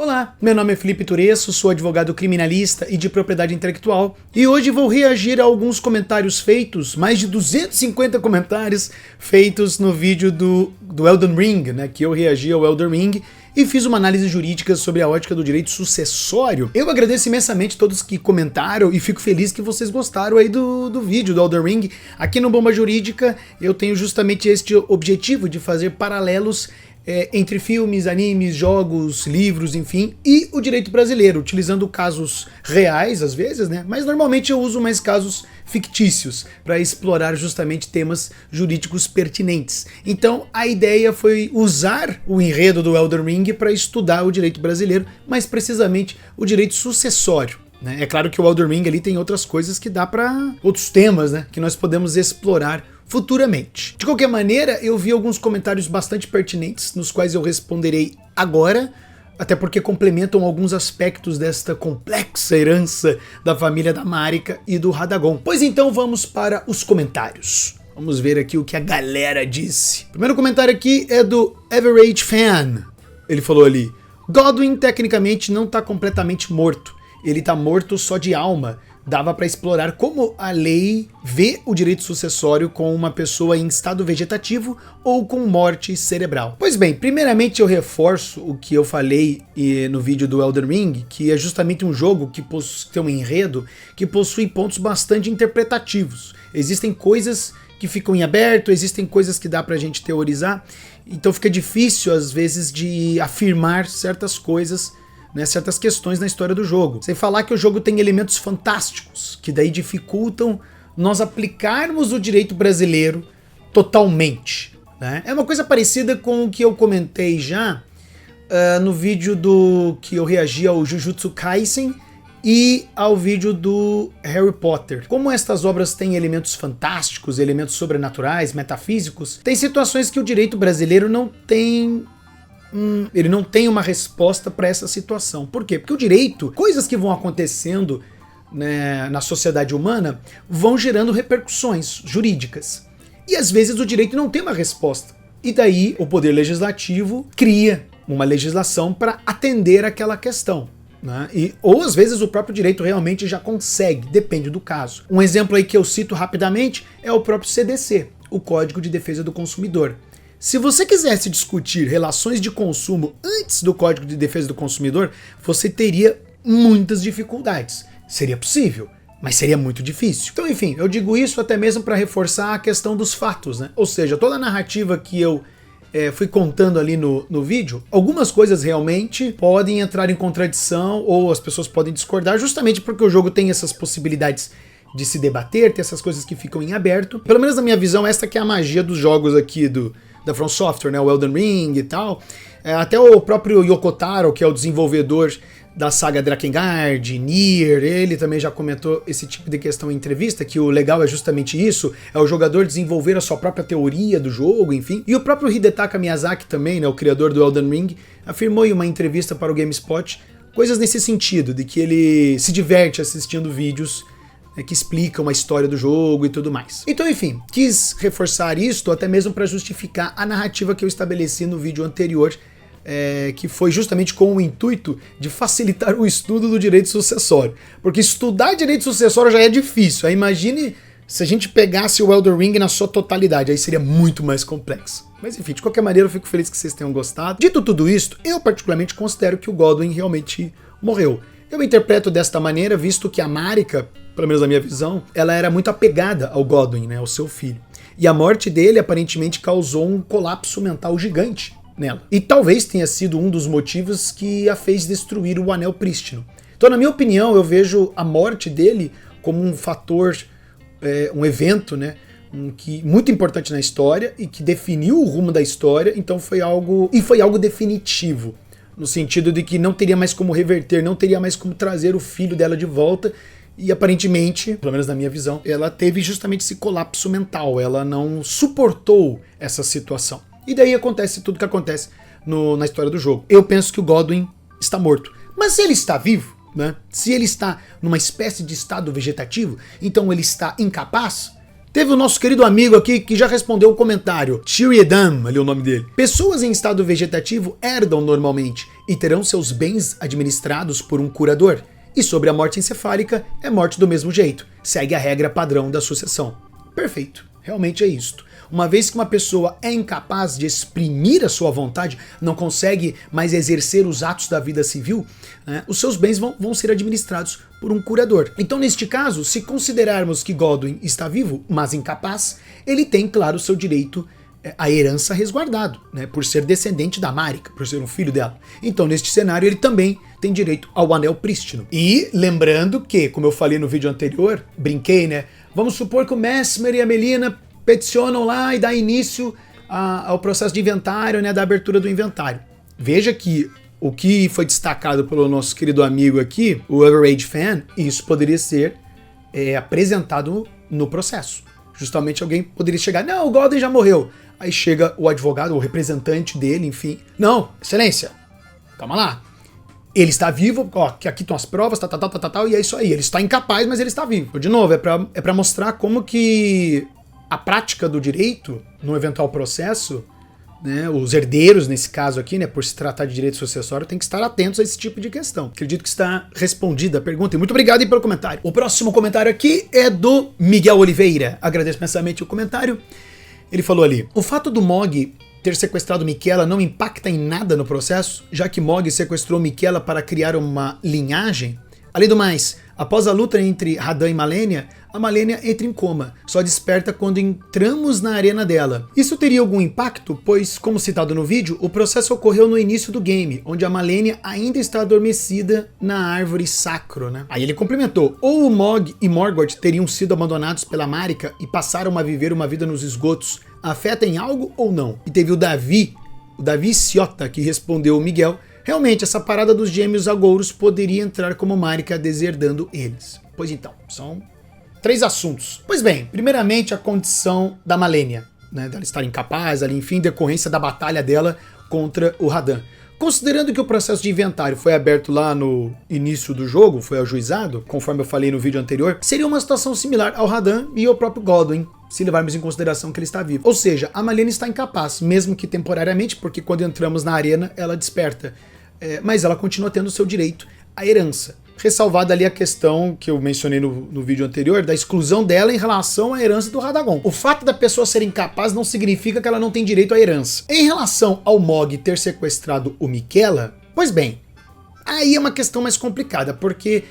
Olá, meu nome é Felipe Turesso, sou advogado criminalista e de propriedade intelectual e hoje vou reagir a alguns comentários feitos, mais de 250 comentários feitos no vídeo do Elden Ring, né, que eu reagi ao Elden Ring e fiz uma análise jurídica sobre a ótica do direito sucessório. Eu agradeço imensamente todos que comentaram e fico feliz que vocês gostaram aí do vídeo do Elden Ring. Aqui no Bomba Jurídica eu tenho justamente este objetivo de fazer paralelos entre filmes, animes, jogos, livros, enfim, e o direito brasileiro, utilizando casos reais às vezes, né? Mas normalmente eu uso mais casos fictícios para explorar justamente temas jurídicos pertinentes. Então a ideia foi usar o enredo do Elden Ring para estudar o direito brasileiro, mais precisamente o direito sucessório. É claro que o Elden Ring ali tem outras coisas que dá para outros temas, né, que nós podemos explorar futuramente. De qualquer maneira, eu vi alguns comentários bastante pertinentes, nos quais eu responderei agora, até porque complementam alguns aspectos desta complexa herança da família da Marika e do Radagon. Pois então vamos para os comentários. Vamos ver aqui o que a galera disse. O primeiro comentário aqui é do Average Fan. Ele falou ali: Godwin tecnicamente não está completamente morto, ele está morto só de alma. Dava para explorar como a lei vê o direito sucessório com uma pessoa em estado vegetativo ou com morte cerebral. Pois bem, primeiramente eu reforço o que eu falei no vídeo do Elden Ring, que é justamente um jogo que tem um enredo que possui pontos bastante interpretativos. Existem coisas que ficam em aberto, existem coisas que dá pra gente teorizar, então fica difícil às vezes de afirmar certas coisas, certas questões na história do jogo. Sem falar que o jogo tem elementos fantásticos, que daí dificultam nós aplicarmos o direito brasileiro totalmente, né? É uma coisa parecida com o que eu comentei já no vídeo que eu reagi ao Jujutsu Kaisen e ao vídeo do Harry Potter. Como estas obras têm elementos fantásticos, elementos sobrenaturais, metafísicos, tem situações que o direito brasileiro não tem... ele não tem uma resposta para essa situação. Por quê? Porque o direito, coisas que vão acontecendo, né, na sociedade humana, vão gerando repercussões jurídicas. E às vezes o direito não tem uma resposta. E daí o poder legislativo cria uma legislação para atender aquela questão, né? Ou às vezes o próprio direito realmente já consegue, depende do caso. Um exemplo aí que eu cito rapidamente é o próprio CDC, o Código de Defesa do Consumidor. Se você quisesse discutir relações de consumo antes do Código de Defesa do Consumidor, você teria muitas dificuldades. Seria possível, mas seria muito difícil. Então, enfim, eu digo isso até mesmo para reforçar a questão dos fatos, né? Ou seja, toda a narrativa que eu fui contando ali no vídeo, algumas coisas realmente podem entrar em contradição ou as pessoas podem discordar, justamente porque o jogo tem essas possibilidades de se debater, tem essas coisas que ficam em aberto. Pelo menos na minha visão, essa que é a magia dos jogos aqui da From Software, né, o Elden Ring e tal. Até o próprio Yoko Taro, que é o desenvolvedor da saga Drakengard, Nier, ele também já comentou esse tipo de questão em entrevista, que o legal é justamente isso, é o jogador desenvolver a sua própria teoria do jogo, enfim. E o próprio Hidetaka Miyazaki também, né, o criador do Elden Ring, afirmou em uma entrevista para o GameSpot coisas nesse sentido, de que ele se diverte assistindo vídeos que explicam a história do jogo e tudo mais. Então, enfim, quis reforçar isto até mesmo para justificar a narrativa que eu estabeleci no vídeo anterior, que foi justamente com o intuito de facilitar o estudo do direito sucessório. Porque estudar direito sucessório já é difícil. Aí imagine se a gente pegasse o Elden Ring na sua totalidade, aí seria muito mais complexo. Mas enfim, de qualquer maneira eu fico feliz que vocês tenham gostado. Dito tudo isto, eu particularmente considero que o Godwin realmente morreu. Eu interpreto desta maneira, visto que a Marika, pelo menos na minha visão, ela era muito apegada ao Godwin, né, ao seu filho. E a morte dele aparentemente causou um colapso mental gigante nela. E talvez tenha sido um dos motivos que a fez destruir o Anel Prístino. Então, na minha opinião, eu vejo a morte dele como um fator, um evento, né, muito importante na história e que definiu o rumo da história. Então foi algo definitivo, no sentido de que não teria mais como reverter, não teria mais como trazer o filho dela de volta. E aparentemente, pelo menos na minha visão, ela teve justamente esse colapso mental, ela não suportou essa situação. E daí acontece tudo que acontece na história do jogo. Eu penso que o Godwin está morto. Mas se ele está vivo, né? Se ele está numa espécie de estado vegetativo, então ele está incapaz, Teve o nosso querido amigo aqui que já respondeu um comentário. Chiriedam, ali é o nome dele. Pessoas em estado vegetativo herdam normalmente e terão seus bens administrados por um curador. E sobre a morte encefálica, é morte do mesmo jeito. Segue a regra padrão da sucessão. Perfeito. Realmente é isto. Uma vez que uma pessoa é incapaz de exprimir a sua vontade, não consegue mais exercer os atos da vida civil, né, os seus bens vão ser administrados por um curador. Então, neste caso, se considerarmos que Godwin está vivo, mas incapaz, ele tem, claro, o seu direito à herança resguardado, né, por ser descendente da Marika, por ser um filho dela. Então, neste cenário, ele também tem direito ao anel prístino. E lembrando que, como eu falei no vídeo anterior, brinquei, né? Vamos supor que o Mesmer e a Melina peticionam lá e dá início ao processo de inventário, né, da abertura do inventário. Veja que o que foi destacado pelo nosso querido amigo aqui, o Average Fan, isso poderia ser apresentado no processo. Justamente alguém poderia chegar, não, o Godwin já morreu. Aí chega o advogado, o representante dele, enfim. Não, excelência, calma lá. Ele está vivo, ó, que aqui estão as provas, tal, e é isso aí. Ele está incapaz, mas ele está vivo. De novo, é pra mostrar como que a prática do direito, no eventual processo, né, os herdeiros, nesse caso aqui, né, por se tratar de direito sucessório, tem que estar atentos a esse tipo de questão. Acredito que está respondida a pergunta e muito obrigado aí pelo comentário. O próximo comentário aqui é do Miguel Oliveira. Agradeço imensamente o comentário. Ele falou ali, o fato do Mog ter sequestrado Miquella não impacta em nada no processo, já que Mog sequestrou Miquella para criar uma linhagem? Além do mais, após a luta entre Radan e Malenia, a Malenia entra em coma, só desperta quando entramos na arena dela. Isso teria algum impacto, pois, como citado no vídeo, o processo ocorreu no início do game, onde a Malenia ainda está adormecida na árvore sacro, né? Aí ele complementou, ou o Mog e Morgoth teriam sido abandonados pela Marika e passaram a viver uma vida nos esgotos, afeta em algo ou não? E teve o Davi Ciota, que respondeu o Miguel, realmente essa parada dos gêmeos agouros poderia entrar como Marika deserdando eles. Pois então, são 3 assuntos. Pois bem, primeiramente a condição da Malenia, né, dela estar incapaz, ali, enfim, decorrência da batalha dela contra o Radan. Considerando que o processo de inventário foi aberto lá no início do jogo, foi ajuizado, conforme eu falei no vídeo anterior, seria uma situação similar ao Radan e ao próprio Godwin, se levarmos em consideração que ele está vivo. Ou seja, a Malenia está incapaz, mesmo que temporariamente, porque quando entramos na arena, ela desperta. Mas ela continua tendo o seu direito à herança. Ressalvada ali a questão que eu mencionei no vídeo anterior, da exclusão dela em relação à herança do Radagon. O fato da pessoa ser incapaz não significa que ela não tem direito à herança. Em relação ao Mog ter sequestrado o Miquella, pois bem, aí é uma questão mais complicada, porque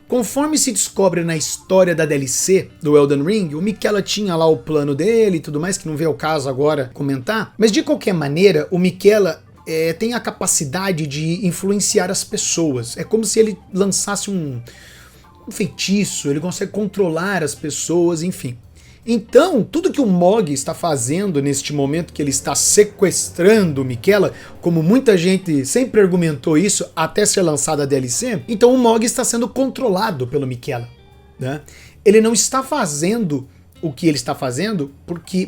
conforme se descobre na história da DLC do Elden Ring, o Miquella tinha lá o plano dele e tudo mais, que não veio ao caso agora comentar, mas de qualquer maneira, o Miquella tem a capacidade de influenciar as pessoas. É como se ele lançasse um feitiço, ele consegue controlar as pessoas, enfim. Então, tudo que o Mog está fazendo neste momento que ele está sequestrando o Miquella, como muita gente sempre argumentou isso até ser lançada a DLC, então o Mog está sendo controlado pelo Miquella, né? Ele não está fazendo o que ele está fazendo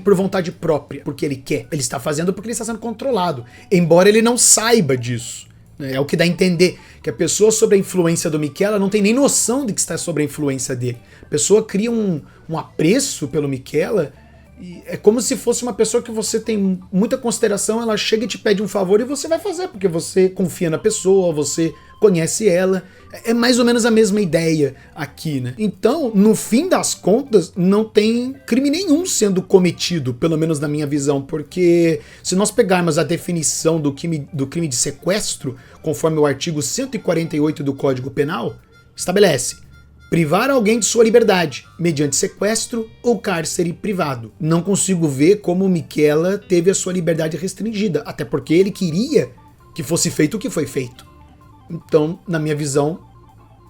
por vontade própria, porque ele quer. Ele está fazendo porque ele está sendo controlado, embora ele não saiba disso. É o que dá a entender, que a pessoa sob a influência do Miquella não tem nem noção de que está sob a influência dele. A pessoa cria um apreço pelo Miquella, e é como se fosse uma pessoa que você tem muita consideração, ela chega e te pede um favor e você vai fazer, porque você confia na pessoa, você conhece ela. É mais ou menos a mesma ideia aqui, né? Então, no fim das contas, não tem crime nenhum sendo cometido, pelo menos na minha visão, porque se nós pegarmos a definição do crime de sequestro, conforme o artigo 148 do Código Penal, estabelece privar alguém de sua liberdade, mediante sequestro ou cárcere privado. Não consigo ver como o Miquella teve a sua liberdade restringida, até porque ele queria que fosse feito o que foi feito. Então, na minha visão,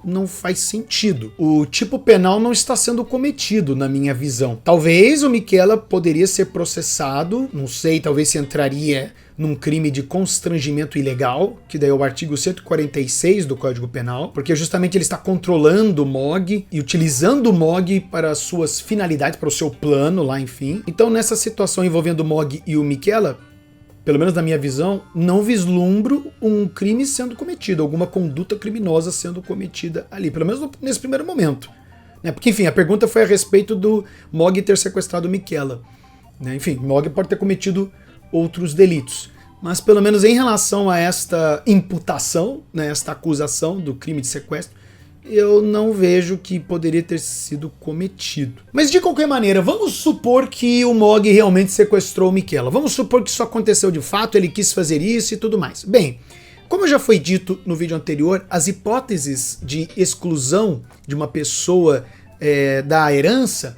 não faz sentido. O tipo penal não está sendo cometido, na minha visão. Talvez o Miquella poderia ser processado, não sei, talvez se entraria num crime de constrangimento ilegal, que daí é o artigo 146 do Código Penal, porque justamente ele está controlando o Mog e utilizando o Mog para as suas finalidades, para o seu plano lá, enfim. Então, nessa situação envolvendo o Mog e o Miquella, pelo menos na minha visão, não vislumbro um crime sendo cometido, alguma conduta criminosa sendo cometida ali, pelo menos nesse primeiro momento. Porque, enfim, a pergunta foi a respeito do Mog ter sequestrado Miquella. Enfim, Mog pode ter cometido outros delitos. Mas, pelo menos em relação a esta imputação, esta acusação do crime de sequestro, eu não vejo que poderia ter sido cometido. Mas, de qualquer maneira, vamos supor que o Mog realmente sequestrou Miquella. Vamos supor que isso aconteceu de fato, ele quis fazer isso e tudo mais. Bem, como já foi dito no vídeo anterior, as hipóteses de exclusão de uma pessoa da herança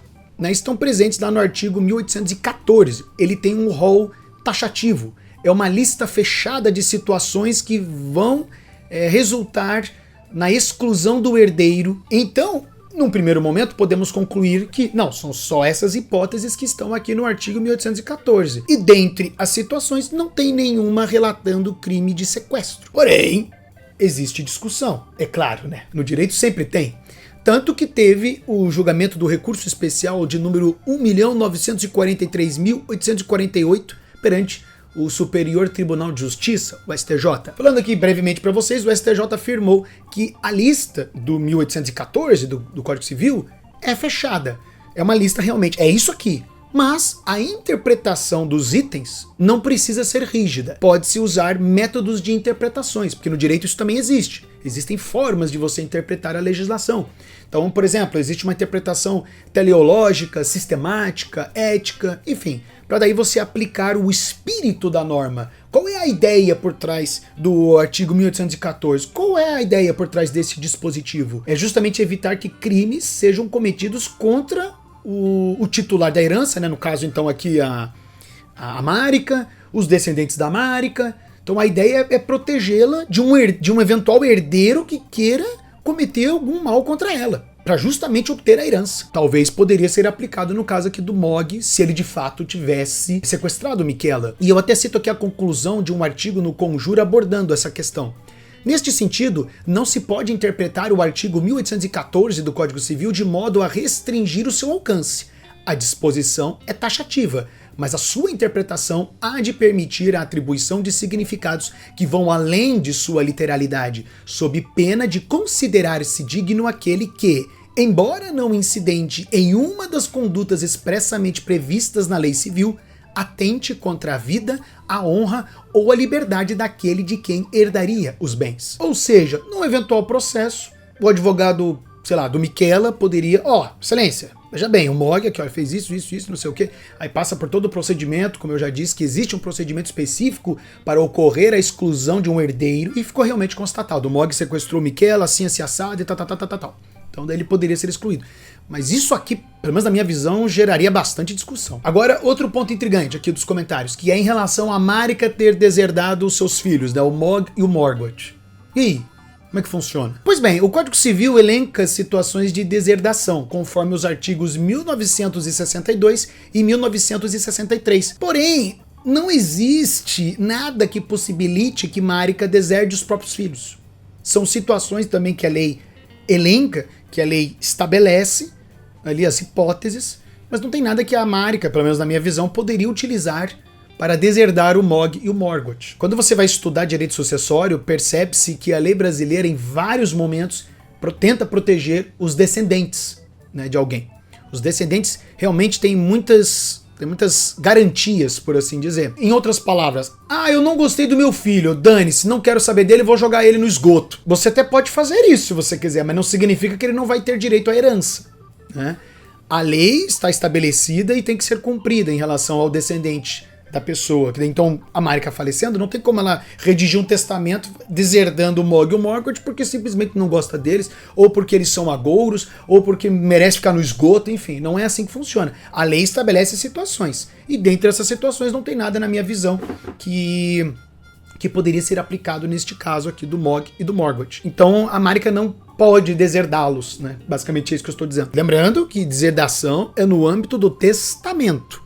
estão presentes lá no artigo 1814. Ele tem um rol taxativo. É uma lista fechada de situações que vão resultar na exclusão do herdeiro. Então, num primeiro momento, podemos concluir que não, são só essas hipóteses que estão aqui no artigo 1814. E dentre as situações, não tem nenhuma relatando crime de sequestro. Porém, existe discussão. É claro, No direito sempre tem. Tanto que teve o julgamento do recurso especial de número 1.943.848 perante o Superior Tribunal de Justiça, o STJ. Falando aqui brevemente para vocês, o STJ afirmou que a lista do 1814, do Código Civil, é fechada. É uma lista realmente, é isso aqui. Mas a interpretação dos itens não precisa ser rígida. Pode-se usar métodos de interpretações, porque no direito isso também existe. Existem formas de você interpretar a legislação. Então, por exemplo, existe uma interpretação teleológica, sistemática, ética, enfim, para daí você aplicar o espírito da norma. Qual é a ideia por trás do artigo 1814? Qual é a ideia por trás desse dispositivo? É justamente evitar que crimes sejam cometidos contra o titular da herança, no caso então aqui a Marica, os descendentes da Marica. Então a ideia é protegê-la de um eventual herdeiro que queira cometer algum mal contra ela, para justamente obter a herança. Talvez poderia ser aplicado no caso aqui do Mog, se ele de fato tivesse sequestrado Miquella. E eu até cito aqui a conclusão de um artigo no Conjura abordando essa questão. Neste sentido, não se pode interpretar o artigo 1814 do Código Civil de modo a restringir o seu alcance. A disposição é taxativa, mas a sua interpretação há de permitir a atribuição de significados que vão além de sua literalidade, sob pena de considerar-se digno aquele que, embora não incidente em uma das condutas expressamente previstas na lei civil, atente contra a vida, a honra ou a liberdade daquele de quem herdaria os bens. Ou seja, num eventual processo, o advogado, do Miquella poderia, excelência, veja bem, o Mog aqui, fez isso, não sei o quê, aí passa por todo o procedimento, como eu já disse, que existe um procedimento específico para ocorrer a exclusão de um herdeiro, e ficou realmente constatado, o Mog sequestrou Miquella, assim assado e tal. Então daí ele poderia ser excluído. Mas isso aqui, pelo menos na minha visão, geraria bastante discussão. Agora, outro ponto intrigante aqui dos comentários, que é em relação a Marica ter deserdado os seus filhos, o Mog e o Morgoth. E aí? Como é que funciona? Pois bem, o Código Civil elenca situações de deserdação, conforme os artigos 1962 e 1963. Porém, não existe nada que possibilite que Marica deserde os próprios filhos. São situações também que a lei elenca, que a lei estabelece ali as hipóteses, mas não tem nada que a Marica, pelo menos na minha visão, poderia utilizar para deserdar o Mog e o Morgoth. Quando você vai estudar direito sucessório, percebe-se que a lei brasileira, em vários momentos, tenta proteger os descendentes de alguém. Os descendentes realmente têm muitas garantias, por assim dizer. Em outras palavras, eu não gostei do meu filho, dane-se, não quero saber dele, vou jogar ele no esgoto. Você até pode fazer isso se você quiser, mas não significa que ele não vai ter direito à herança. A lei está estabelecida e tem que ser cumprida em relação ao descendente da pessoa. Então, a Marica falecendo, não tem como ela redigir um testamento deserdando o Mog e o Morgoth porque simplesmente não gosta deles, ou porque eles são agouros, ou porque merece ficar no esgoto, enfim, não é assim que funciona. A lei estabelece situações, e dentre essas situações não tem nada, na minha visão, que poderia ser aplicado neste caso aqui do Mog e do Morgoth. Então, a Marica não pode deserdá-los, Basicamente é isso que eu estou dizendo. Lembrando que deserdação é no âmbito do testamento.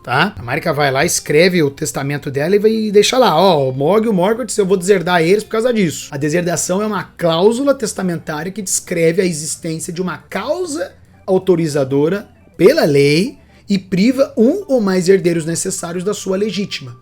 Tá? A Marica vai lá, escreve o testamento dela e vai deixar lá, o Mog e o Morgoth, eu vou deserdar eles por causa disso. A deserdação é uma cláusula testamentária que descreve a existência de uma causa autorizadora pela lei e priva um ou mais herdeiros necessários da sua legítima.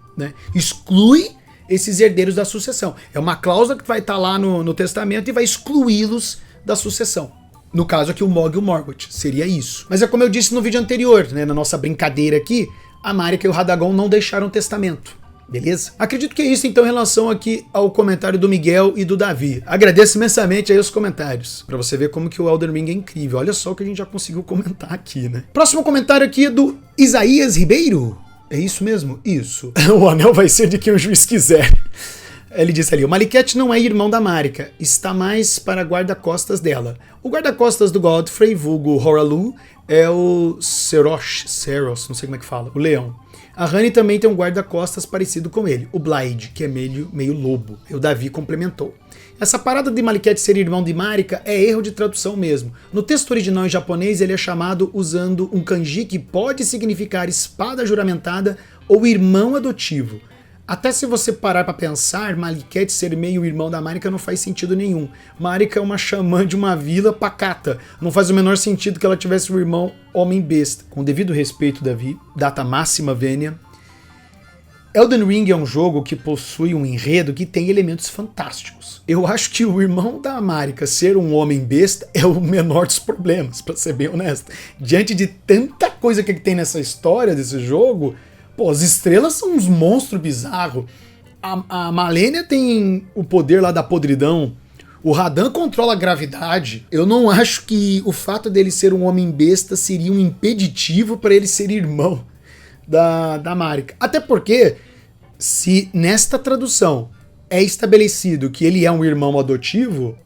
Exclui esses herdeiros da sucessão. É uma cláusula que vai estar lá no testamento e vai excluí-los da sucessão. No caso aqui, o Mog e o Morgoth, seria isso. Mas é como eu disse no vídeo anterior, né, na nossa brincadeira aqui, a Marika e o Radagon não deixaram testamento. Beleza? Acredito que é isso então em relação aqui ao comentário do Miguel e do Davi. Agradeço imensamente aí os comentários, pra você ver como que o Elden Ring é incrível. Olha só o que a gente já conseguiu comentar aqui, né? Próximo comentário aqui é do Isaías Ribeiro. É isso mesmo? Isso. O anel vai ser de quem o juiz quiser. Ele disse ali, o Maliketh não é irmão da Marika, está mais para guarda-costas dela. O guarda-costas do Godfrey, vulgo Horalu, é o Seros, não sei como é que fala, o leão. A Honey também tem um guarda-costas parecido com ele, o Blade, que é meio lobo. E o Davi complementou. Essa parada de Maliketh ser irmão de Marika é erro de tradução mesmo. No texto original em japonês ele é chamado usando um kanji que pode significar espada juramentada ou irmão adotivo. Até se você parar pra pensar, Maliketh ser meio irmão da Marika não faz sentido nenhum. Marika é uma xamã de uma vila pacata. Não faz o menor sentido que ela tivesse um irmão homem-besta. Com devido respeito, Davi, data máxima vênia. Elden Ring é um jogo que possui um enredo que tem elementos fantásticos. Eu acho que o irmão da Marika ser um homem-besta é o menor dos problemas, pra ser bem honesto. Diante de tanta coisa que tem nessa história desse jogo... Pô, as estrelas são uns monstros bizarros. A Malenia tem o poder lá da podridão. O Radan controla a gravidade. Eu não acho que o fato dele ser um homem besta seria um impeditivo para ele ser irmão da Marika. Até porque, se nesta tradução é estabelecido que ele é um irmão adotivo...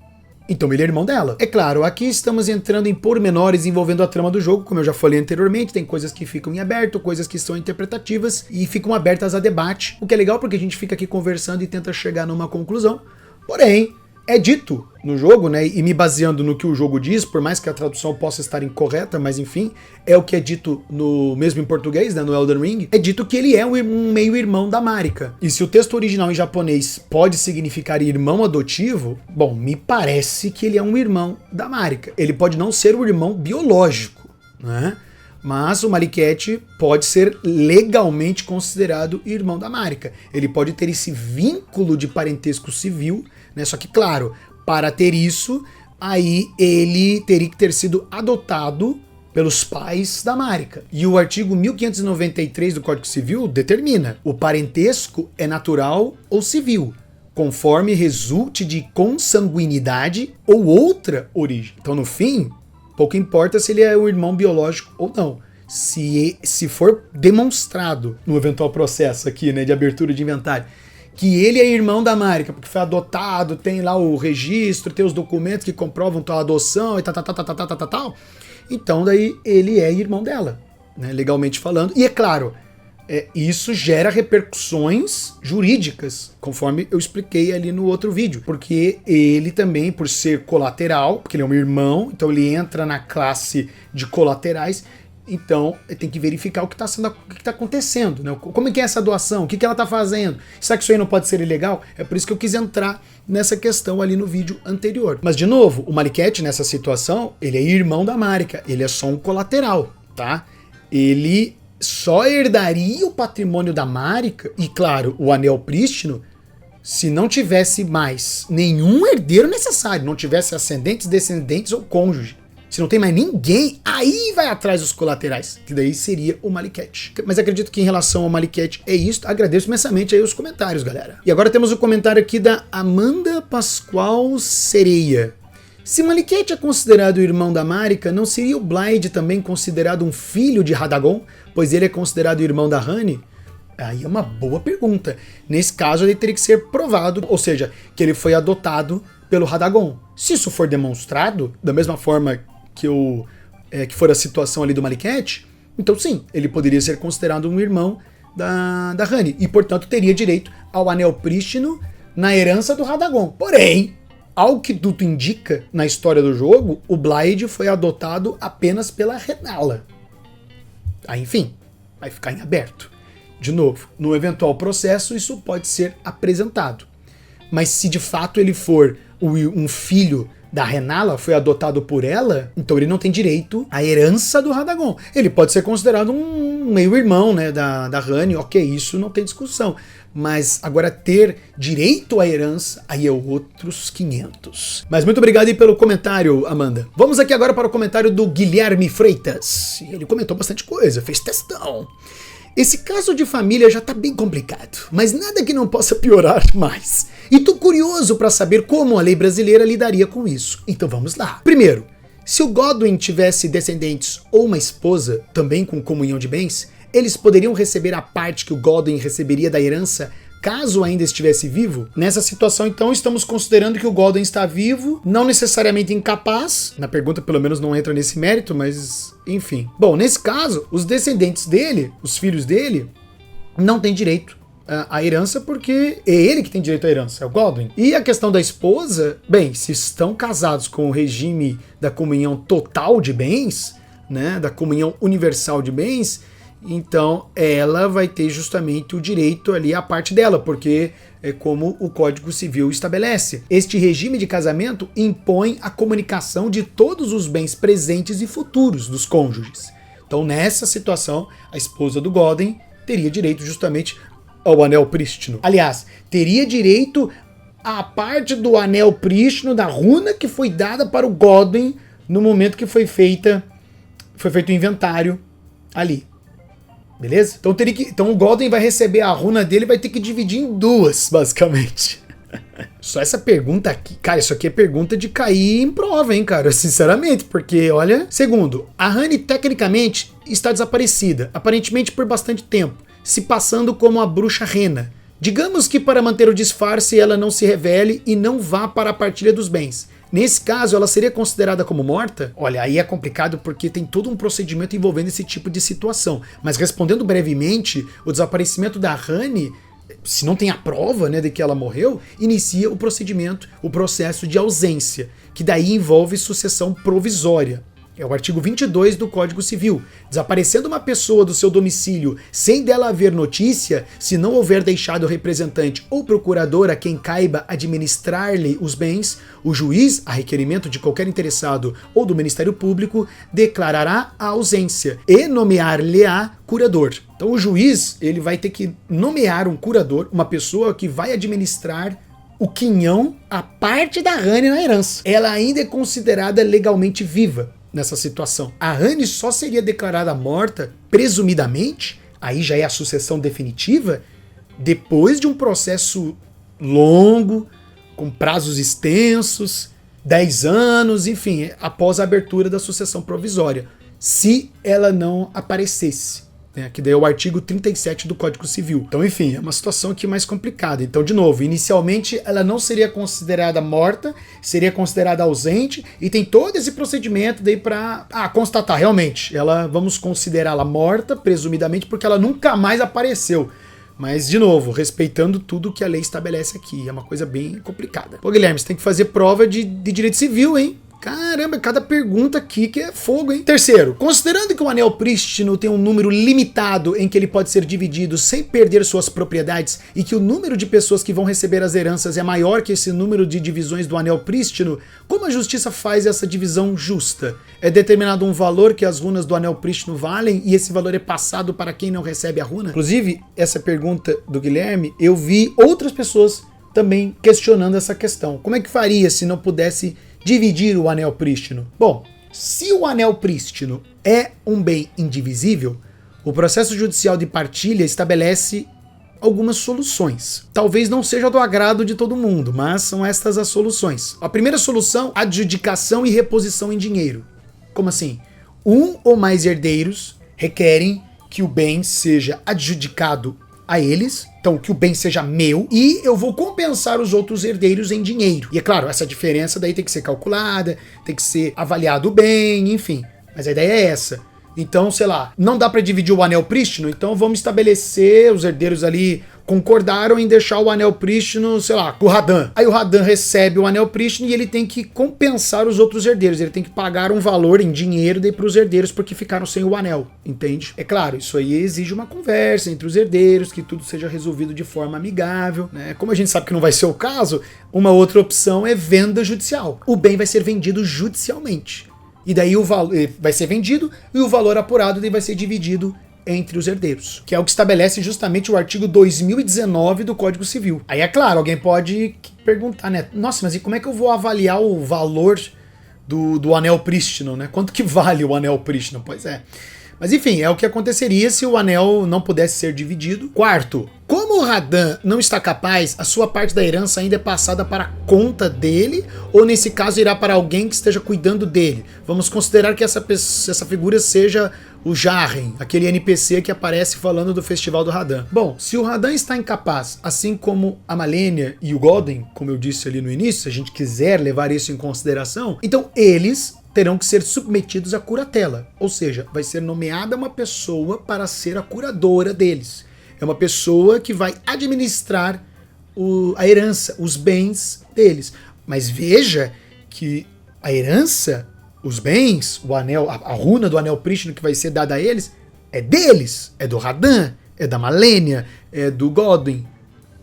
Então ele é irmão dela. É claro, aqui estamos entrando em pormenores envolvendo a trama do jogo, como eu já falei anteriormente, tem coisas que ficam em aberto, coisas que são interpretativas e ficam abertas a debate, o que é legal porque a gente fica aqui conversando e tenta chegar numa conclusão. Porém, é dito no jogo, né, e me baseando no que o jogo diz, por mais que a tradução possa estar incorreta, mas enfim, é o que é dito no mesmo em português, né, no Elden Ring, é dito que ele é um meio-irmão da Marika. E se o texto original em japonês pode significar irmão adotivo, bom, me parece que ele é um irmão da Marika. Ele pode não ser o irmão biológico, né? Mas o Maliketh pode ser legalmente considerado irmão da Marika. Ele pode ter esse vínculo de parentesco civil, né? Só que, claro, para ter isso, aí ele teria que ter sido adotado pelos pais da Marika. E o artigo 1593 do Código Civil determina: o parentesco é natural ou civil, conforme resulte de consanguinidade ou outra origem. Então, no fim, pouco importa se ele é o irmão biológico ou não. Se for demonstrado no eventual processo aqui, né, de abertura de inventário, que ele é irmão da Marika, porque foi adotado, tem lá o registro, tem os documentos que comprovam tua adoção e tal. Então daí ele é irmão dela, né, legalmente falando. E é claro, isso gera repercussões jurídicas, conforme eu expliquei ali no outro vídeo. Porque ele também, por ser colateral, porque ele é um irmão, então ele entra na classe de colaterais. Então, tem que verificar o que está acontecendo, né? Como é que é essa doação? O que ela está fazendo? Será que isso aí não pode ser ilegal? É por isso que eu quis entrar nessa questão ali no vídeo anterior. Mas, de novo, o Maliketh, nessa situação, ele é irmão da Marika. Ele é só um colateral, tá? Ele só herdaria o patrimônio da Marika, e, claro, o Anel Prístino, se não tivesse mais nenhum herdeiro necessário, não tivesse ascendentes, descendentes ou cônjuge. Se não tem mais ninguém, aí vai atrás dos colaterais, que daí seria o Maliketh. Mas acredito que em relação ao Maliketh é isso. Agradeço imensamente aí os comentários, galera. E agora temos o comentário aqui da Amanda Pascoal Sereia. Se Maliketh é considerado o irmão da Marika, não seria o Blade também considerado um filho de Radagon, pois ele é considerado o irmão da Honey? Aí é uma boa pergunta. Nesse caso ele teria que ser provado, ou seja, que ele foi adotado pelo Radagon. Se isso for demonstrado, da mesma forma que for a situação ali do Maliketh, então sim, ele poderia ser considerado um irmão da Honey, e portanto teria direito ao Anel Prístino na herança do Radagon. Porém, ao que tudo indica na história do jogo, o Blade foi adotado apenas pela Renala. Aí, enfim, vai ficar em aberto. De novo, no eventual processo isso pode ser apresentado. Mas se de fato ele for um filho da Renala foi adotado por ela, então ele não tem direito à herança do Radagon. Ele pode ser considerado um meio-irmão, né, da Rhaene, ok, isso não tem discussão. Mas agora ter direito à herança, aí é outros 500. Mas muito obrigado aí pelo comentário, Amanda. Vamos aqui agora para o comentário do Guilherme Freitas. Ele comentou bastante coisa, fez textão. Esse caso de família já tá bem complicado, mas nada que não possa piorar mais. E tô curioso para saber como a lei brasileira lidaria com isso. Então vamos lá. Primeiro, se o Godwyn tivesse descendentes ou uma esposa, também com comunhão de bens, eles poderiam receber a parte que o Godwyn receberia da herança caso ainda estivesse vivo? Nessa situação, então, estamos considerando que o Godwyn está vivo, não necessariamente incapaz. Na pergunta, pelo menos, não entra nesse mérito, mas enfim. Bom, nesse caso, os descendentes dele, os filhos dele, não têm direito à herança porque é ele que tem direito à herança, é o Godwyn. E a questão da esposa, bem, se estão casados com o regime da comunhão total de bens, né, da comunhão universal de bens, então ela vai ter justamente o direito ali à parte dela, porque é como o Código Civil estabelece. Este regime de casamento impõe a comunicação de todos os bens presentes e futuros dos cônjuges. Então nessa situação, a esposa do Godwyn teria direito justamente ao anel prístino. Aliás, teria direito à parte do anel prístino da runa que foi dada para o Godwyn no momento que foi feito o inventário ali. Beleza? Então o Godwyn vai receber a runa dele e vai ter que dividir em duas, basicamente. Só essa pergunta aqui, cara, isso aqui é pergunta de cair em prova, hein, cara, sinceramente, porque, olha... Segundo, a Rhaene tecnicamente está desaparecida, aparentemente por bastante tempo, se passando como a bruxa Rena. Digamos que para manter o disfarce ela não se revele e não vá para a partilha dos bens. Nesse caso, ela seria considerada como morta? Olha, aí é complicado porque tem todo um procedimento envolvendo esse tipo de situação. Mas respondendo brevemente, o desaparecimento da Rhaene, se não tem a prova, né, de que ela morreu, inicia o procedimento, o processo de ausência, que daí envolve sucessão provisória. É o artigo 22 do Código Civil. Desaparecendo uma pessoa do seu domicílio sem dela haver notícia, se não houver deixado o representante ou procurador a quem caiba administrar-lhe os bens, o juiz, a requerimento de qualquer interessado ou do Ministério Público, declarará a ausência e nomear-lhe-á curador. Então o juiz, ele vai ter que nomear um curador, uma pessoa que vai administrar o quinhão, a parte da Rhaene na herança. Ela ainda é considerada legalmente viva nessa situação. A Rhaene só seria declarada morta, presumidamente, aí já é a sucessão definitiva, depois de um processo longo, com prazos extensos, 10 anos, enfim, após a abertura da sucessão provisória, se ela não aparecesse. Que daí é o artigo 37 do Código Civil. Então, enfim, é uma situação aqui mais complicada. Então, de novo, inicialmente ela não seria considerada morta, seria considerada ausente, e tem todo esse procedimento daí para constatar, realmente, vamos considerá-la morta, presumidamente, porque ela nunca mais apareceu. Mas, de novo, respeitando tudo que a lei estabelece aqui. É uma coisa bem complicada. Pô, Guilherme, você tem que fazer prova de direito civil, hein? Caramba, cada pergunta aqui que é fogo, hein? Terceiro, considerando que o anel prístino tem um número limitado em que ele pode ser dividido sem perder suas propriedades e que o número de pessoas que vão receber as heranças é maior que esse número de divisões do anel prístino, como a justiça faz essa divisão justa? É determinado um valor que as runas do anel prístino valem e esse valor é passado para quem não recebe a runa? Inclusive, essa pergunta do Guilherme, eu vi outras pessoas também questionando essa questão. Como é que faria se não pudesse dividir o anel prístino? Bom, se o anel prístino é um bem indivisível, o processo judicial de partilha estabelece algumas soluções. Talvez não seja do agrado de todo mundo, mas são estas as soluções. A primeira solução, adjudicação e reposição em dinheiro. Como assim? Um ou mais herdeiros requerem que o bem seja adjudicado a eles, então que o bem seja meu, e eu vou compensar os outros herdeiros em dinheiro. E é claro, essa diferença daí tem que ser calculada, tem que ser avaliado bem, enfim. Mas a ideia é essa. Então, sei lá, não dá para dividir o anel prístino, então vamos estabelecer os herdeiros ali concordaram em deixar o anel prístino, sei lá, com o Radan. Aí o Radan recebe o anel prístino e ele tem que compensar os outros herdeiros. Ele tem que pagar um valor em dinheiro para os herdeiros porque ficaram sem o anel, entende? É claro, isso aí exige uma conversa entre os herdeiros, que tudo seja resolvido de forma amigável, né? Como a gente sabe que não vai ser o caso, uma outra opção é venda judicial. O bem vai ser vendido judicialmente. E daí o valor vai ser vendido e o valor apurado daí vai ser dividido entre os herdeiros, que é o que estabelece justamente o artigo 2019 do Código Civil. Aí é claro, alguém pode perguntar, né? Nossa, mas e como é que eu vou avaliar o valor do anel prístino, né? Quanto que vale o anel prístino? Pois é. Mas enfim, é o que aconteceria se o anel não pudesse ser dividido. Quarto, como o Radan não está capaz, a sua parte da herança ainda é passada para a conta dele, ou nesse caso irá para alguém que esteja cuidando dele? Vamos considerar que essa figura seja o Jarren, aquele NPC que aparece falando do Festival do Radan. Bom, se o Radan está incapaz, assim como a Malenia e o Godwyn, como eu disse ali no início, se a gente quiser levar isso em consideração, então eles terão que ser submetidos à curatela, ou seja, vai ser nomeada uma pessoa para ser a curadora deles. É uma pessoa que vai administrar a herança, os bens deles. Mas veja que a herança, os bens, o anel, a runa do anel prístino que vai ser dada a eles, é deles, é do Radan, é da Malenia, é do Godwyn.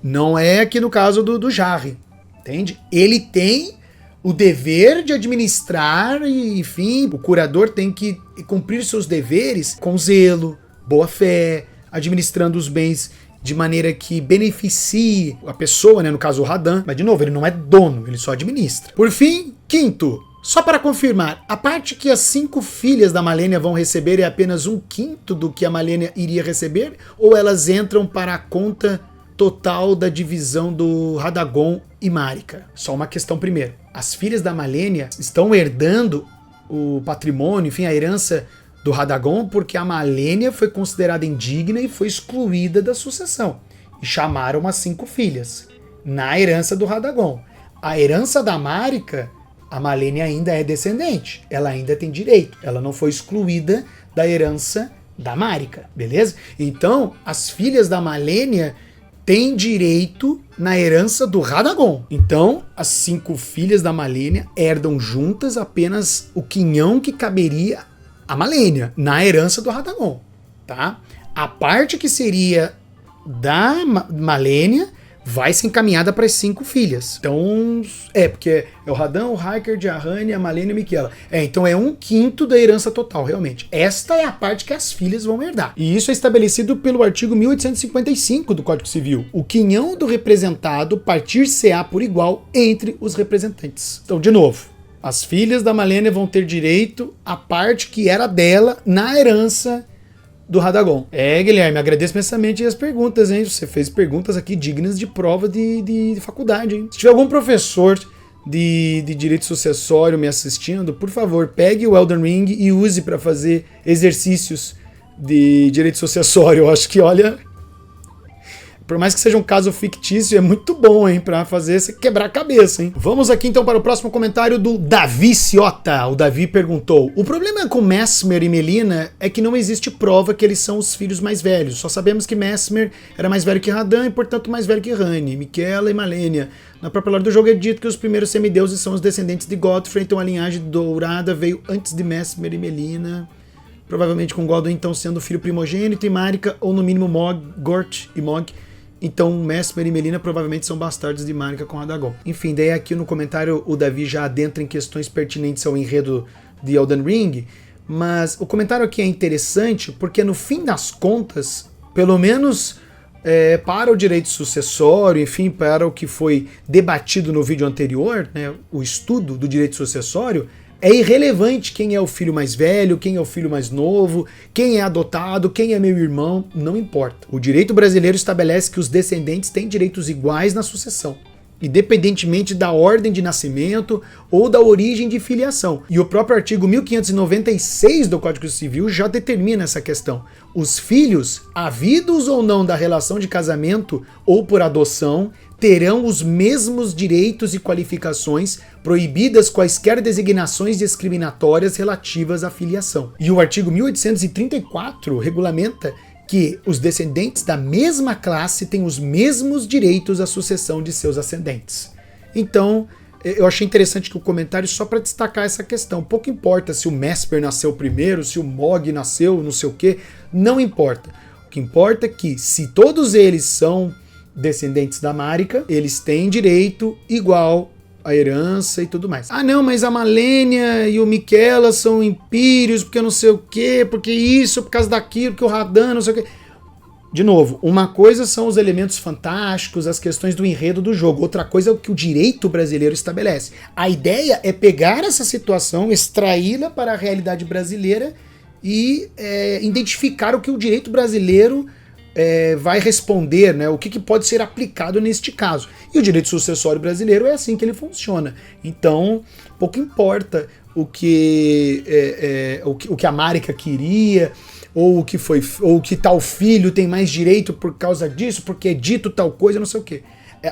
Não é aqui no caso do Jarren, entende? Ele tem o dever de administrar e, enfim, o curador tem que cumprir seus deveres com zelo, boa fé, administrando os bens de maneira que beneficie a pessoa, né, no caso o Radan, mas de novo, ele não é dono, ele só administra. Por fim, quinto, só para confirmar, a parte que as 5 filhas da Malenia vão receber é apenas 1/5 do que a Malenia iria receber, ou elas entram para a conta total da divisão do Radagon e Marika? Só uma questão primeiro. As filhas da Malenia estão herdando o patrimônio, enfim, a herança do Radagon, porque a Malenia foi considerada indigna e foi excluída da sucessão. E chamaram as 5 filhas na herança do Radagon. A herança da Marika, a Malenia ainda é descendente. Ela ainda tem direito. Ela não foi excluída da herança da Marika, beleza? Então, as filhas da Malenia têm direito na herança do Radagon. Então, as 5 filhas da Malenia herdam juntas apenas o quinhão que caberia a Malenia na herança do Radagon, tá? A parte que seria da Malenia vai ser encaminhada para as 5 filhas. Então, porque é o Radan, o Raikard, a Rani, a Malenia e a Miquella. Então é 1/5 da herança total, realmente. Esta é a parte que as filhas vão herdar. E isso é estabelecido pelo artigo 1855 do Código Civil. O quinhão do representado partir-se-á por igual entre os representantes. Então, de novo, as filhas da Malenia vão ter direito à parte que era dela na herança do Radagon. Guilherme, agradeço imensamente as perguntas, hein? Você fez perguntas aqui dignas de prova de faculdade, hein? Se tiver algum professor de direito sucessório me assistindo, por favor, pegue o Elden Ring e use para fazer exercícios de direito sucessório. Eu acho que, olha, por mais que seja um caso fictício, é muito bom, hein, pra fazer você quebrar a cabeça, hein. Vamos aqui então para o próximo comentário do Davi Ciota. O Davi perguntou: o problema com Mesmer e Melina é que não existe prova que eles são os filhos mais velhos. Só sabemos que Mesmer era mais velho que Radan e, portanto, mais velho que Rani, Miquella e Malenia. Na própria lore do jogo é dito que os primeiros semideuses são os descendentes de Godfrey, então a linhagem dourada veio antes de Mesmer e Melina. Provavelmente com Godwyn então sendo o filho primogênito e Marika, ou no mínimo Gort e Mog. Então, Mesmer e Melina provavelmente são bastardos de Marika com Radagon. Enfim, daí aqui no comentário o Davi já adentra em questões pertinentes ao enredo de Elden Ring, mas o comentário aqui é interessante porque no fim das contas, pelo menos para o direito sucessório, enfim, para o que foi debatido no vídeo anterior, né, o estudo do direito sucessório, é irrelevante quem é o filho mais velho, quem é o filho mais novo, quem é adotado, quem é meu irmão, não importa. O direito brasileiro estabelece que os descendentes têm direitos iguais na sucessão, independentemente da ordem de nascimento ou da origem de filiação. E o próprio artigo 1596 do Código Civil já determina essa questão. Os filhos, havidos ou não da relação de casamento ou por adoção, terão os mesmos direitos e qualificações, proibidas quaisquer designações discriminatórias relativas à filiação. E o artigo 1834 regulamenta que os descendentes da mesma classe têm os mesmos direitos à sucessão de seus ascendentes. Então, eu achei interessante que o comentário, só para destacar essa questão, pouco importa se o Mesmer nasceu primeiro, se o Mog nasceu, não sei o que, não importa. O que importa é que, se todos eles são descendentes da Marika, eles têm direito igual à herança e tudo mais. Ah não, mas a Malenia e o Miquella são impérios, porque eu não sei o que, porque isso, por causa daquilo, porque o Radan, não sei o que. De novo, uma coisa são os elementos fantásticos, as questões do enredo do jogo, outra coisa é o que o direito brasileiro estabelece. A ideia é pegar essa situação, extraí-la para a realidade brasileira e identificar o que o direito brasileiro vai responder, né? O que pode ser aplicado neste caso. E o direito sucessório brasileiro é assim que ele funciona. Então, pouco importa o que a Marika queria, ou o que tal filho tem mais direito por causa disso, porque é dito tal coisa, não sei o quê.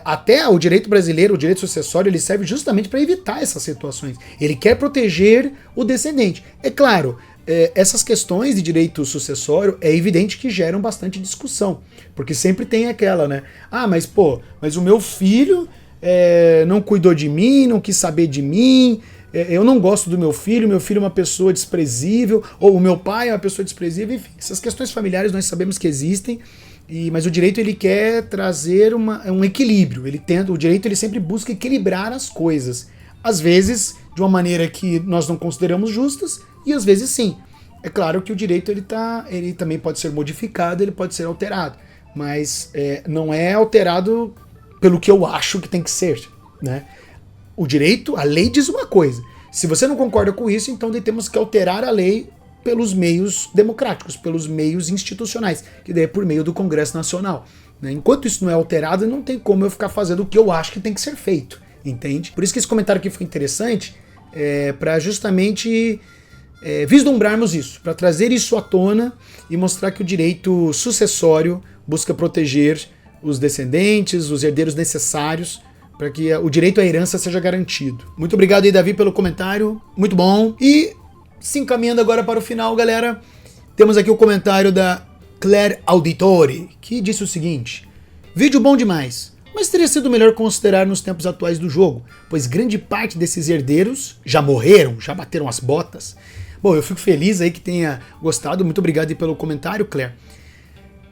Até o direito brasileiro, o direito sucessório, ele serve justamente para evitar essas situações. Ele quer proteger o descendente. É claro, essas questões de direito sucessório é evidente que geram bastante discussão, porque sempre tem aquela, né? Ah, mas o meu filho não cuidou de mim, não quis saber de mim, eu não gosto do meu filho é uma pessoa desprezível, ou o meu pai é uma pessoa desprezível, enfim, essas questões familiares nós sabemos que existem, mas o direito ele quer trazer um equilíbrio, o direito ele sempre busca equilibrar as coisas, às vezes de uma maneira que nós não consideramos justas, e às vezes sim. É claro que o direito ele também pode ser modificado, ele pode ser alterado, mas não é alterado pelo que eu acho que tem que ser, né? O direito, a lei diz uma coisa. Se você não concorda com isso, então temos que alterar a lei pelos meios democráticos, pelos meios institucionais, que daí é por meio do Congresso Nacional, né? Enquanto isso não é alterado, não tem como eu ficar fazendo o que eu acho que tem que ser feito, entende? Por isso que esse comentário aqui foi interessante, para justamente vislumbrarmos isso, para trazer isso à tona e mostrar que o direito sucessório busca proteger os descendentes, os herdeiros necessários, para que o direito à herança seja garantido. Muito obrigado aí, Davi, pelo comentário, muito bom. E se encaminhando agora para o final, galera, temos aqui o comentário da Claire Auditori, que disse o seguinte: vídeo bom demais, mas teria sido melhor considerar nos tempos atuais do jogo, pois grande parte desses herdeiros já morreram, já bateram as botas. Bom, eu fico feliz aí que tenha gostado, muito obrigado aí pelo comentário, Claire.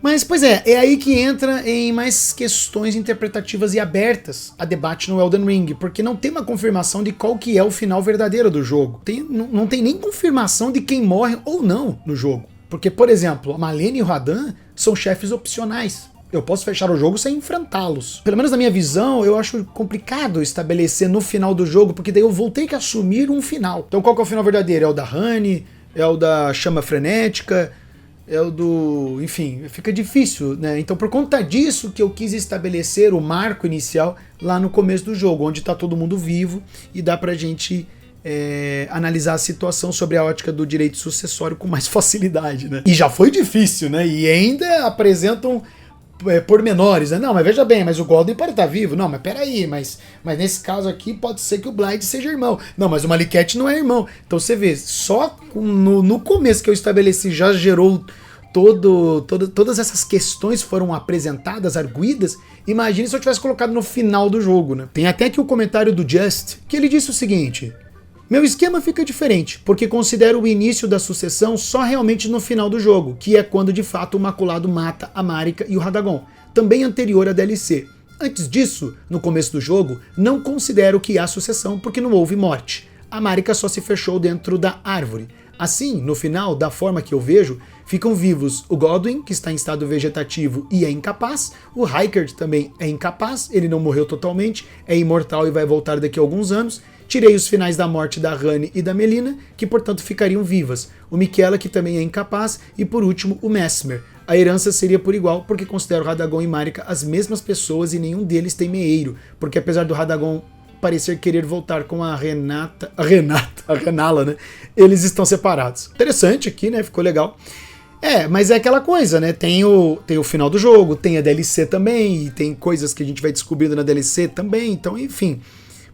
Mas, pois é aí que entra em mais questões interpretativas e abertas a debate no Elden Ring, porque não tem uma confirmação de qual que é o final verdadeiro do jogo. Não tem nem confirmação de quem morre ou não no jogo. Porque, por exemplo, a Malenia e o Radan são chefes opcionais. Eu posso fechar o jogo sem enfrentá-los. Pelo menos na minha visão, eu acho complicado estabelecer no final do jogo, porque daí eu vou ter que assumir um final. Então qual que é o final verdadeiro? É o da Honey? É o da Chama Frenética? É o do... enfim, fica difícil, né? Então por conta disso que eu quis estabelecer o marco inicial lá no começo do jogo, onde tá todo mundo vivo e dá pra gente analisar a situação sobre a ótica do direito sucessório com mais facilidade, né? E já foi difícil, né? E ainda apresentam pormenores, né? Não, mas veja bem, mas o Golden pode estar vivo. Não, mas peraí, mas nesse caso aqui pode ser que o Blight seja irmão. Não, mas o Maliketh não é irmão. Então você vê, só no começo que eu estabeleci já gerou todas essas questões foram apresentadas, arguídas. Imagine se eu tivesse colocado no final do jogo, né? Tem até aqui o comentário do Just, que ele disse o seguinte: meu esquema fica diferente, porque considero o início da sucessão só realmente no final do jogo, que é quando de fato o Maculado mata a Marika e o Radagon, também anterior à DLC. Antes disso, no começo do jogo, não considero que há sucessão porque não houve morte. A Marika só se fechou dentro da árvore. Assim, no final, da forma que eu vejo, ficam vivos o Godwyn, que está em estado vegetativo e é incapaz, o Rykard também é incapaz, ele não morreu totalmente, é imortal e vai voltar daqui a alguns anos. Tirei os finais da morte da Honey e da Melina, que portanto ficariam vivas, o Miquella, que também é incapaz, e por último o Mesmer. A herança seria por igual, porque considero Radagon e Marika as mesmas pessoas e nenhum deles tem meeiro, porque apesar do Radagon parecer querer voltar com a Renala, né? Eles estão separados. Interessante aqui, né? Ficou legal. Mas é aquela coisa, né? Tem o final do jogo, tem a DLC também, e tem coisas que a gente vai descobrindo na DLC também, então, enfim.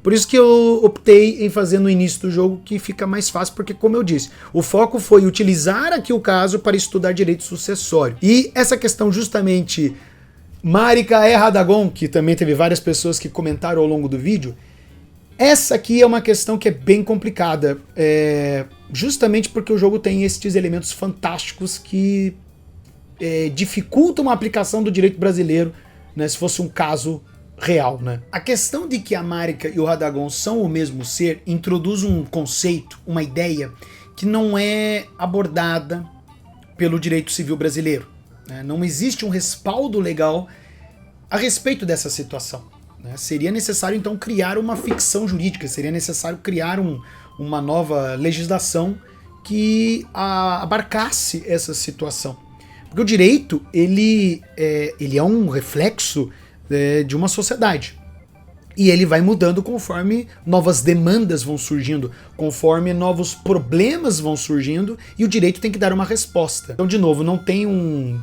Por isso que eu optei em fazer no início do jogo, que fica mais fácil, porque como eu disse, o foco foi utilizar aqui o caso para estudar direito sucessório. E essa questão justamente Marika é Radagon, que também teve várias pessoas que comentaram ao longo do vídeo, essa aqui é uma questão que é bem complicada, justamente porque o jogo tem estes elementos fantásticos que dificultam a aplicação do direito brasileiro, né, se fosse um caso real, né? A questão de que a Marika e o Radagon são o mesmo ser introduz um conceito, uma ideia que não é abordada pelo direito civil brasileiro, né? Não existe um respaldo legal a respeito dessa situação, né? Seria necessário então criar uma ficção jurídica, seria necessário criar uma nova legislação que abarcasse essa situação. Porque o direito ele é um reflexo de uma sociedade. E ele vai mudando conforme novas demandas vão surgindo, conforme novos problemas vão surgindo, e o direito tem que dar uma resposta. Então, de novo, não tem um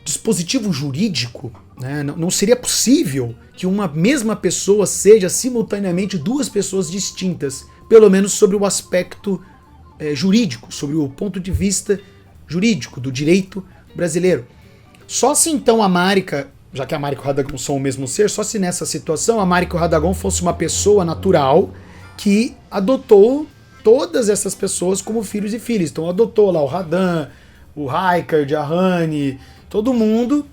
dispositivo jurídico, né? Não seria possível que uma mesma pessoa seja simultaneamente duas pessoas distintas, pelo menos sobre o aspecto jurídico, sobre o ponto de vista jurídico do direito brasileiro. Só se então a Marika, já que a Marika e o Radagon são o mesmo ser, só se nessa situação a Marika e o Radagon fosse uma pessoa natural que adotou todas essas pessoas como filhos e filhas. Então adotou lá o Radan, o Raikard, a Rani, todo mundo,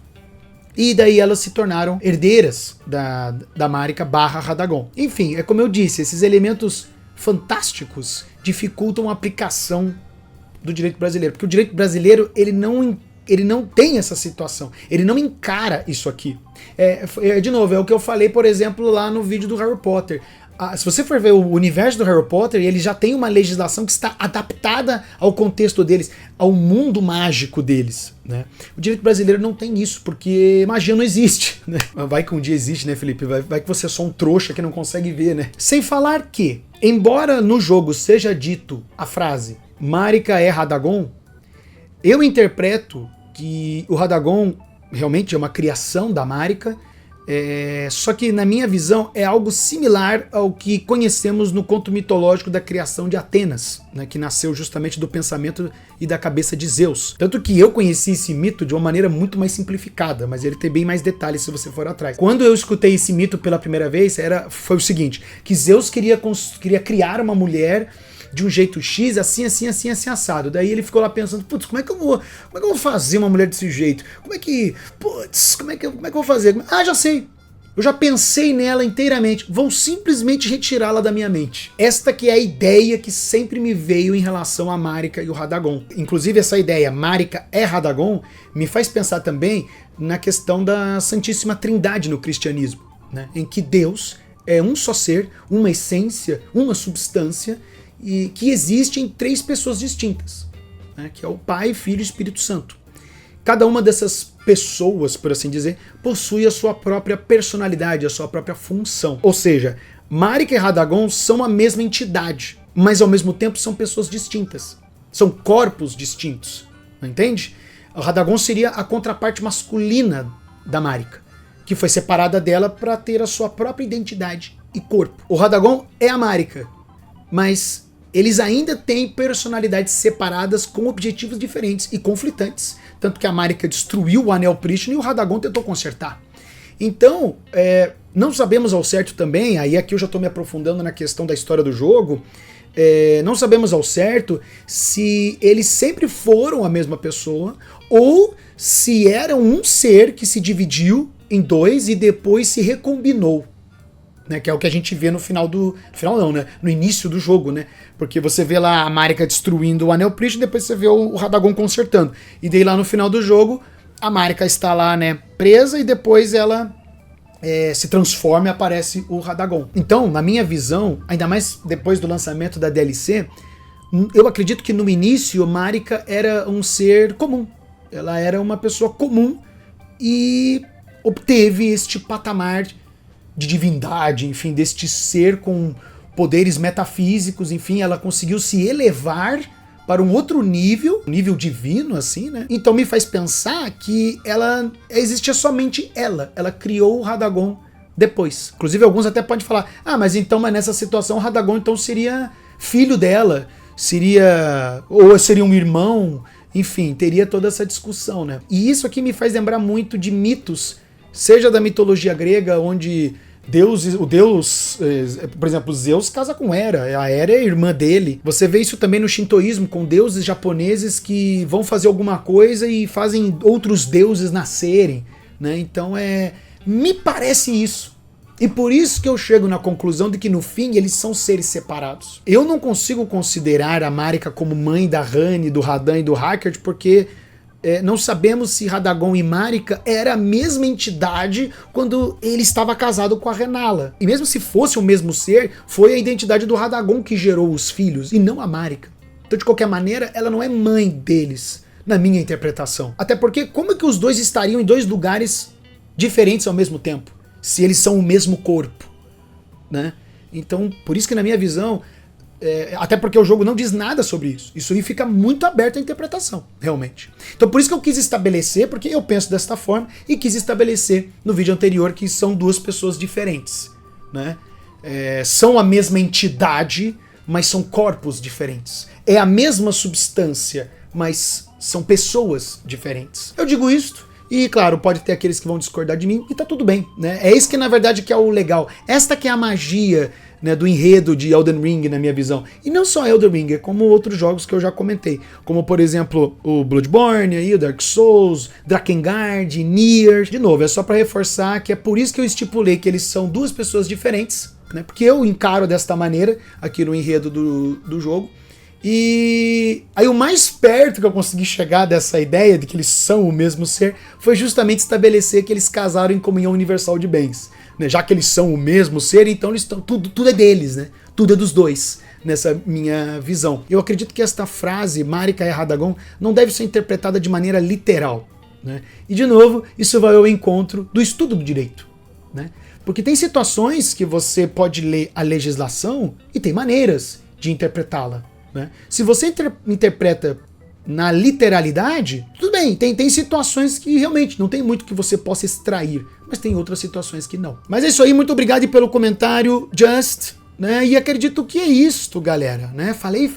e daí elas se tornaram herdeiras da Marika barra Radagon. Enfim, é como eu disse, esses elementos fantásticos dificultam a aplicação do direito brasileiro, porque o direito brasileiro ele não tem essa situação, ele não encara isso aqui. De novo, é o que eu falei, por exemplo, lá no vídeo do Harry Potter. Se você for ver o universo do Harry Potter, ele já tem uma legislação que está adaptada ao contexto deles, ao mundo mágico deles, né? O direito brasileiro não tem isso, porque magia não existe, né? Vai que um dia existe, né, Felipe? Vai que você é só um trouxa que não consegue ver, né? Sem falar que, embora no jogo seja dito a frase Marika é Radagon, eu interpreto que o Radagon realmente é uma criação da Marika, só que na minha visão é algo similar ao que conhecemos no conto mitológico da criação de Atenas, né, que nasceu justamente do pensamento e da cabeça de Zeus. Tanto que eu conheci esse mito de uma maneira muito mais simplificada, mas ele tem bem mais detalhes se você for atrás. Quando eu escutei esse mito pela primeira vez, foi o seguinte, que Zeus queria criar uma mulher de um jeito X, assim, assado. Daí ele ficou lá pensando, putz, como é que eu vou fazer uma mulher desse jeito? Como é que eu vou fazer? Ah, já sei. Eu já pensei nela inteiramente. Vou simplesmente retirá-la da minha mente. Esta que é a ideia que sempre me veio em relação a Marika e o Radagon. Inclusive essa ideia, Marika é Radagon, me faz pensar também na questão da Santíssima Trindade no cristianismo, né? Em que Deus é um só ser, uma essência, uma substância, e que existe em três pessoas distintas, né, que é o Pai, Filho e Espírito Santo. Cada uma dessas pessoas, por assim dizer, possui a sua própria personalidade, a sua própria função. Ou seja, Marika e Radagon são a mesma entidade, mas ao mesmo tempo são pessoas distintas. São corpos distintos, não entende? O Radagon seria a contraparte masculina da Marika, que foi separada dela para ter a sua própria identidade e corpo. O Radagon é a Marika, mas eles ainda têm personalidades separadas com objetivos diferentes e conflitantes. Tanto que a Marika destruiu o Anel Prístino e o Radagon tentou consertar. Então, não sabemos ao certo também, aí aqui eu já estou me aprofundando na questão da história do jogo, não sabemos ao certo se eles sempre foram a mesma pessoa ou se era um ser que se dividiu em dois e depois se recombinou. Né, que é o que a gente vê no no início do jogo, né? Porque você vê lá a Marika destruindo o Anel Prístino e depois você vê o Radagon consertando. E daí lá no final do jogo, a Marika está lá, né, presa e depois ela se transforma e aparece o Radagon. Então, na minha visão, ainda mais depois do lançamento da DLC, eu acredito que no início Marika era um ser comum. Ela era uma pessoa comum e obteve este patamar de divindade, enfim, deste ser com poderes metafísicos, enfim, ela conseguiu se elevar para um outro nível divino, assim, né? Então me faz pensar que ela existia somente ela criou o Radagon depois. Inclusive alguns até podem falar, mas nessa situação o Radagon então seria filho dela, ou seria um irmão, enfim, teria toda essa discussão, né? E isso aqui me faz lembrar muito de mitos, seja da mitologia grega, onde o deus, por exemplo, Zeus casa com Hera, a Hera é a irmã dele. Você vê isso também no shintoísmo, com deuses japoneses que vão fazer alguma coisa e fazem outros deuses nascerem, né? Então me parece isso. E por isso que eu chego na conclusão de que no fim eles são seres separados. Eu não consigo considerar a Marika como mãe da Rani, do Radan e do Hackert, porque não sabemos se Radagon e Marika era a mesma entidade quando ele estava casado com a Renala. E mesmo se fosse o mesmo ser, foi a identidade do Radagon que gerou os filhos, e não a Marika. Então, de qualquer maneira, ela não é mãe deles, na minha interpretação. Até porque, como é que os dois estariam em dois lugares diferentes ao mesmo tempo, se eles são o mesmo corpo, né? Então, por isso que na minha visão, até porque o jogo não diz nada sobre isso. Isso aí fica muito aberto à interpretação, realmente. Então por isso que eu quis estabelecer, porque eu penso desta forma, e quis estabelecer no vídeo anterior que são duas pessoas diferentes, né? São a mesma entidade, mas são corpos diferentes. É a mesma substância, mas são pessoas diferentes. Eu digo isto, e claro, pode ter aqueles que vão discordar de mim, e tá tudo bem, né? É isso que na verdade que é o legal. Esta que é a magia, né, do enredo de Elden Ring, na minha visão. E não só Elden Ring, como outros jogos que eu já comentei. Como, por exemplo, o Bloodborne, aí, o Dark Souls, Drakengard, Nier. De novo, é só pra reforçar que é por isso que eu estipulei que eles são duas pessoas diferentes, né? Porque eu encaro desta maneira aqui no enredo do jogo. E aí o mais perto que eu consegui chegar dessa ideia de que eles são o mesmo ser foi justamente estabelecer que eles casaram em comunhão universal de bens, né? Já que eles são o mesmo ser, então eles estão, tudo é deles, né? Tudo é dos dois, nessa minha visão. Eu acredito que esta frase, Marika e Radagon, não deve ser interpretada de maneira literal, né? E de novo, isso vai ao encontro do estudo do direito, né? Porque tem situações que você pode ler a legislação e tem maneiras de interpretá-la, né? Se você interpreta na literalidade, tudo bem, tem situações que realmente não tem muito que você possa extrair, mas tem outras situações que não. Mas é isso aí, muito obrigado pelo comentário, Just, né? E acredito que é isto, galera, né? Falei.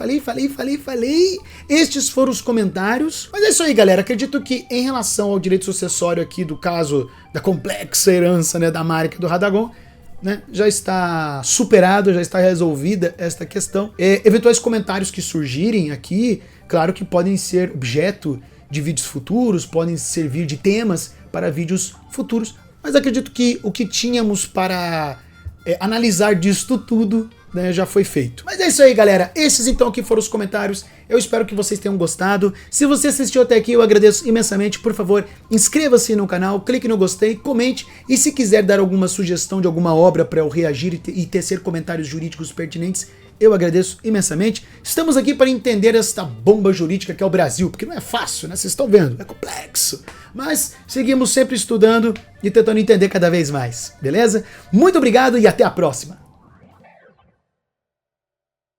Estes foram os comentários. Mas é isso aí, galera. Acredito que em relação ao direito sucessório aqui do caso da complexa herança, né, da Marika e do Radagon, né, já está superado, já está resolvida esta questão. Eventuais comentários que surgirem aqui, claro que podem ser objeto de vídeos futuros, podem servir de temas para vídeos futuros, mas acredito que o que tínhamos para analisar disto tudo, né, já foi feito. Mas é isso aí, galera. Esses então aqui foram os comentários. Eu espero que vocês tenham gostado. Se você assistiu até aqui, eu agradeço imensamente. Por favor, inscreva-se no canal, clique no gostei, comente. E se quiser dar alguma sugestão de alguma obra para eu reagir e tecer comentários jurídicos pertinentes, eu agradeço imensamente. Estamos aqui para entender esta bomba jurídica que é o Brasil, porque não é fácil, né? Vocês estão vendo, é complexo. Mas seguimos sempre estudando e tentando entender cada vez mais, beleza? Muito obrigado e até a próxima!